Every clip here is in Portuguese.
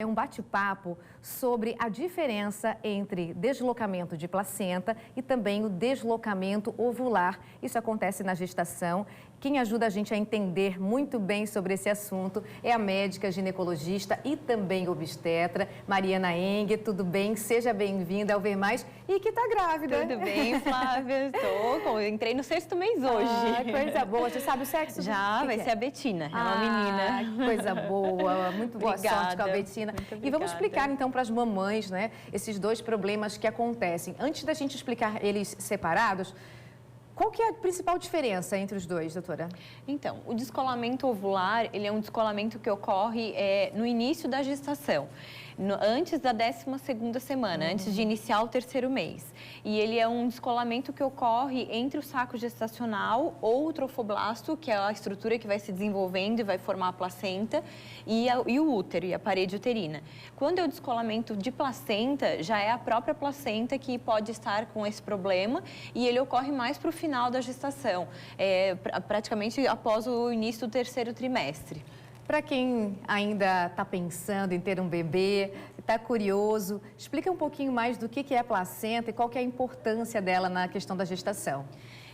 É um bate-papo sobre a diferença entre deslocamento de placenta e também o deslocamento ovular. Isso acontece na gestação. Quem ajuda a gente a entender muito bem sobre esse assunto é a médica ginecologista e também obstetra, Mariana Eng. Tudo bem? Seja bem-vinda ao Ver Mais e que está grávida. Tudo bem, Flávia? Entrei no 6º mês hoje. Ah, coisa boa. Você sabe o sexo? Já, vai ser a Betina, é uma menina. Coisa boa, muito boa Obrigada. Sorte com a Betina. E vamos explicar então para as mamães, né, esses dois problemas que acontecem. Antes da gente explicar eles separados, qual que é a principal diferença entre os dois, doutora? Então, o descolamento ovular, ele é um descolamento que ocorre no início da gestação, antes da 12ª semana, antes de iniciar o 3º mês. E ele é um descolamento que ocorre entre o saco gestacional ou o trofoblasto, que é a estrutura que vai se desenvolvendo e vai formar a placenta, e o útero, e a parede uterina. Quando é o descolamento de placenta, já é a própria placenta que pode estar com esse problema e ele ocorre mais para o final da gestação, praticamente após o início do 3º trimestre. Para quem ainda está pensando em ter um bebê, está curioso, explica um pouquinho mais do que é a placenta e qual que é a importância dela na questão da gestação.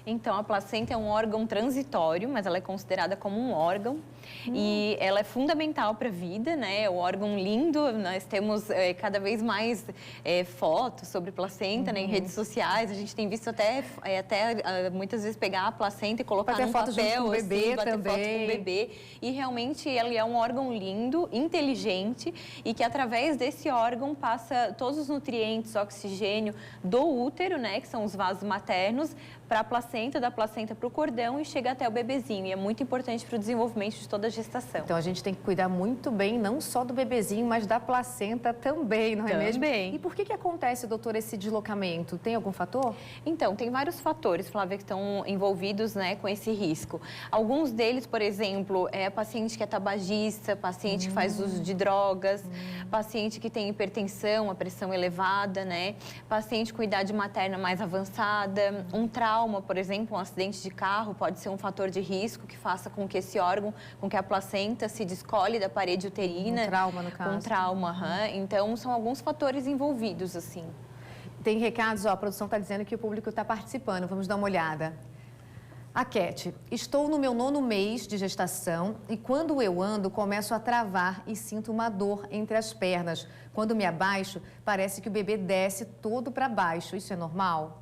Então, a placenta é um órgão transitório, mas ela é considerada como um órgão e ela é fundamental para a vida, né? É um órgão lindo, nós temos cada vez mais fotos sobre placenta, né, em redes sociais, a gente tem visto até muitas vezes pegar a placenta e colocar num papel, bater foto com o bebê assim, bater também. foto com o bebê. E realmente ele é um órgão lindo, inteligente e que através desse órgão passa todos os nutrientes, oxigênio do útero, né, que são os vasos maternos, para a placenta, da placenta para o cordão e chega até o bebezinho. E é muito importante para o desenvolvimento de toda a gestação. Então, a gente tem que cuidar muito bem, não só do bebezinho, mas da placenta também, não é mesmo? Também. E por que acontece, doutora, esse deslocamento? Tem algum fator? Então, tem vários fatores, Flávia, que estão envolvidos, né, com esse risco. Alguns deles, por exemplo, é paciente que é tabagista, paciente que faz uso de drogas, paciente que tem hipertensão, a pressão elevada, né? Paciente com idade materna mais avançada, um trauma, por exemplo, um acidente de carro pode ser um fator de risco que faça com que esse órgão, com que a placenta se descole da parede uterina. Um trauma, no caso. Um trauma, Então, são alguns fatores envolvidos, assim. Tem recados, ó, a produção está dizendo que o público está participando, vamos dar uma olhada. A Cat, estou no meu 9º mês de gestação e quando eu ando começo a travar e sinto uma dor entre as pernas. Quando me abaixo, parece que o bebê desce todo para baixo. Isso é normal?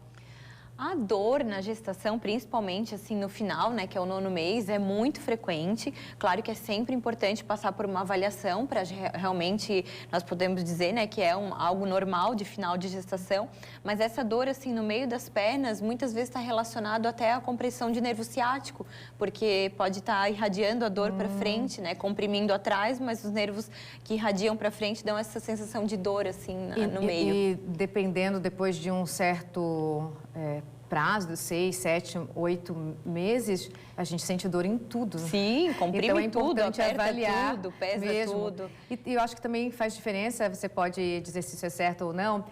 A dor na gestação, principalmente assim no final, né, que é o 9º mês, é muito frequente. Claro que é sempre importante passar por uma avaliação para realmente nós podemos dizer, né, que é algo normal de final de gestação. Mas essa dor assim no meio das pernas muitas vezes está relacionado até à compressão de nervo ciático, porque pode estar irradiando a dor para frente, né, comprimindo atrás, mas os nervos que irradiam para frente dão essa sensação de dor assim no meio. E dependendo depois de um certo prazo de 6, 7, 8 meses, a gente sente dor em tudo. Sim, comprime então, é tudo, importante aperta avaliar tudo, pesa mesmo. tudo. E eu acho que também faz diferença, você pode dizer se isso é certo ou não,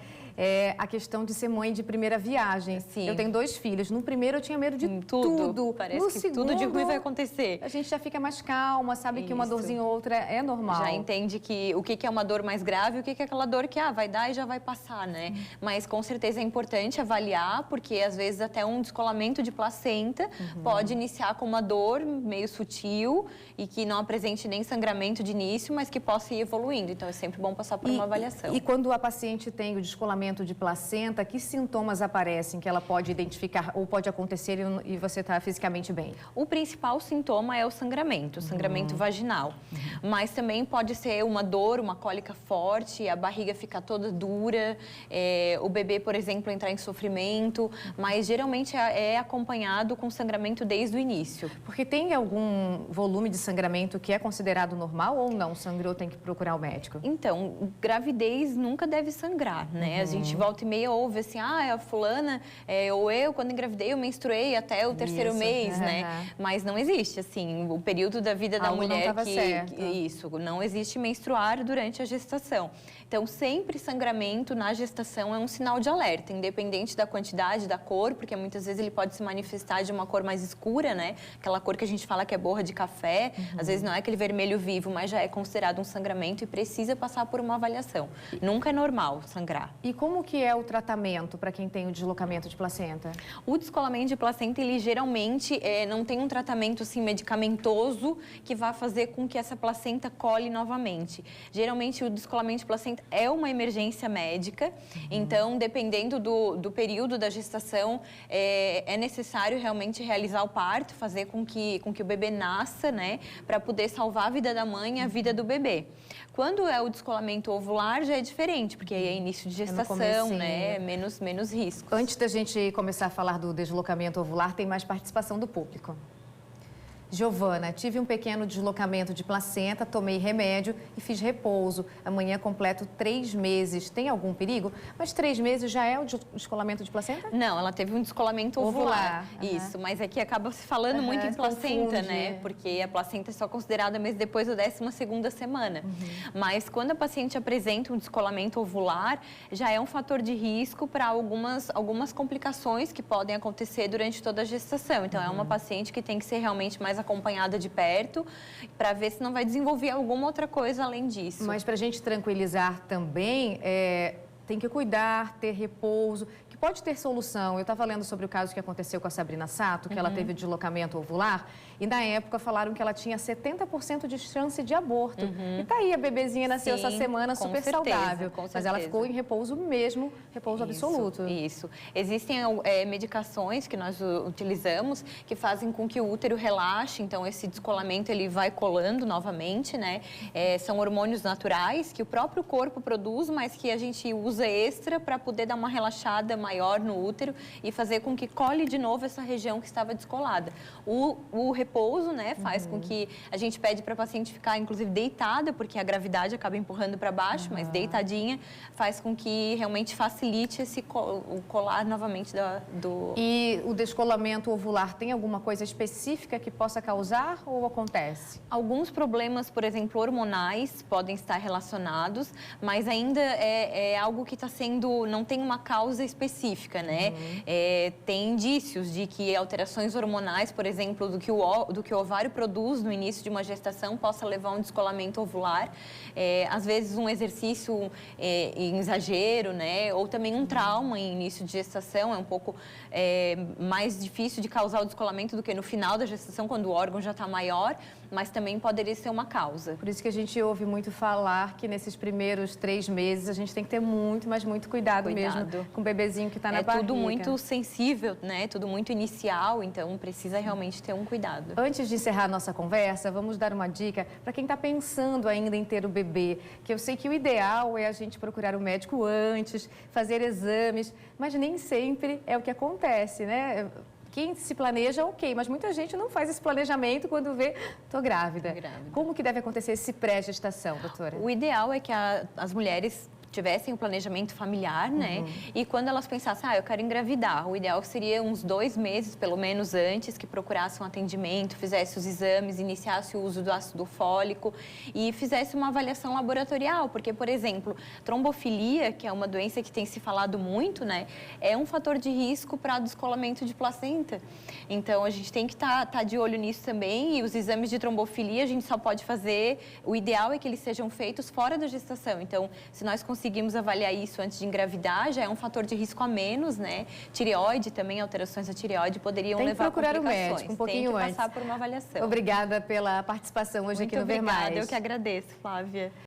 a questão de ser mãe de primeira viagem. Sim. Eu tenho 2 filhos. No primeiro eu tinha medo de tudo. Parece no que segundo, tudo de ruim vai acontecer. A gente já fica mais calma, sabe que uma dorzinha ou outra é normal. Já entende que o que é uma dor mais grave e o que é aquela dor que vai dar e já vai passar, né? Mas com certeza é importante avaliar, porque às vezes até um descolamento de placenta pode iniciar com uma dor meio sutil e que não apresente nem sangramento de início, mas que possa ir evoluindo. Então é sempre bom passar por uma avaliação. E quando a paciente tem o descolamento de placenta, que sintomas aparecem que ela pode identificar ou pode acontecer e você está fisicamente bem? O principal sintoma é o sangramento vaginal. Mas também pode ser uma dor, uma cólica forte, a barriga ficar toda dura, o bebê, por exemplo, entrar em sofrimento, mas geralmente é acompanhado com sangramento desde o início. Porque tem algum volume de sangramento que é considerado normal ou não? Sangrou, tem que procurar o médico? Então, gravidez nunca deve sangrar, né? gente volta e meia ouve assim, a fulana, ou eu, quando engravidei, eu menstruei até o terceiro mês, né? Mas não existe, assim, o período da vida da mulher isso, não existe menstruar durante a gestação. Então, sempre sangramento na gestação é um sinal de alerta, independente da quantidade, da cor, porque muitas vezes ele pode se manifestar de uma cor mais escura, né? Aquela cor que a gente fala que é borra de café, às vezes não é aquele vermelho vivo, mas já é considerado um sangramento e precisa passar por uma avaliação. Nunca é normal sangrar. E como que é o tratamento para quem tem o deslocamento de placenta? O descolamento de placenta, ele geralmente não tem um tratamento assim, medicamentoso que vá fazer com que essa placenta cole novamente. Geralmente, o descolamento de placenta é uma emergência médica, então, dependendo do período da gestação, é necessário realmente realizar o parto, fazer com que o bebê nasça, né, para poder salvar a vida da mãe e a vida do bebê. Quando é o descolamento ovular, já é diferente, porque aí é início de gestação, né, menos risco. Antes da gente começar a falar do deslocamento ovular, tem mais participação do público. Giovana, tive um pequeno deslocamento de placenta, tomei remédio e fiz repouso. Amanhã completo 3 meses. Tem algum perigo? Mas 3 meses já é o descolamento de placenta? Não, ela teve um descolamento ovular. Isso, mas aqui acaba se falando muito em placenta, confunde, né? Porque a placenta é só considerada mês depois da 12ª semana. Mas quando a paciente apresenta um descolamento ovular, já é um fator de risco para algumas complicações que podem acontecer durante toda a gestação. Então, é uma paciente que tem que ser realmente mais acompanhada de perto, para ver se não vai desenvolver alguma outra coisa além disso. Mas para a gente tranquilizar também, tem que cuidar, ter repouso, que pode ter solução. Eu estava lendo sobre o caso que aconteceu com a Sabrina Sato, que ela teve deslocamento ovular, e na época falaram que ela tinha 70% de chance de aborto. E tá aí, a bebezinha nasceu essa semana super saudável, mas ela ficou em repouso mesmo, repouso absoluto. Isso. Existem medicações que nós utilizamos que fazem com que o útero relaxe, então esse descolamento ele vai colando novamente, né? São hormônios naturais que o próprio corpo produz, mas que a gente usa extra para poder dar uma relaxada maior no útero e fazer com que cole de novo essa região que estava descolada. O repouso, né, faz com que a gente pede para a paciente ficar, inclusive, deitada, porque a gravidade acaba empurrando para baixo, mas deitadinha faz com que realmente facilite o colar novamente do... E o descolamento ovular tem alguma coisa específica que possa causar ou acontece? Alguns problemas, por exemplo, hormonais podem estar relacionados, mas ainda é algo que está sendo... não tem uma causa específica, né? Tem indícios de que alterações hormonais, por exemplo, do que o ovário produz no início de uma gestação possa levar a um descolamento ovular. Às vezes um exercício em exagero, né? Ou também um trauma em início de gestação é um pouco mais difícil de causar o descolamento do que no final da gestação, quando o órgão já está maior, mas também poderia ser uma causa. Por isso que a gente ouve muito falar que nesses primeiros 3 meses a gente tem que ter muito, mas muito cuidado mesmo com o bebezinho que está na barriga. É tudo muito sensível, né? Tudo muito inicial, então precisa realmente ter um cuidado. Antes de encerrar a nossa conversa, vamos dar uma dica para quem está pensando ainda em ter o bebê, que eu sei que o ideal é a gente procurar o médico antes, fazer exames, mas nem sempre é o que acontece, né? Quem se planeja, ok, mas muita gente não faz esse planejamento quando vê, tô grávida. Como que deve acontecer esse pré-gestação, doutora? O ideal é que as mulheres tivessem um planejamento familiar, né? E quando elas pensassem, eu quero engravidar, o ideal seria uns 2 meses, pelo menos antes, que procurasse um atendimento, fizesse os exames, iniciasse o uso do ácido fólico e fizesse uma avaliação laboratorial, porque, por exemplo, trombofilia, que é uma doença que tem se falado muito, né? É um fator de risco para descolamento de placenta. Então, a gente tem que estar de olho nisso também, e os exames de trombofilia a gente só pode fazer, o ideal é que eles sejam feitos fora da gestação. Então, se nós conseguimos avaliar isso antes de engravidar, já é um fator de risco a menos, né? Tireoide também, alterações da tireoide poderiam levar a complicações. Tem que procurar o médico um pouquinho antes. Tem que passar por uma avaliação. Obrigada pela participação hoje aqui no Ver Mais. Obrigada, eu que agradeço, Flávia.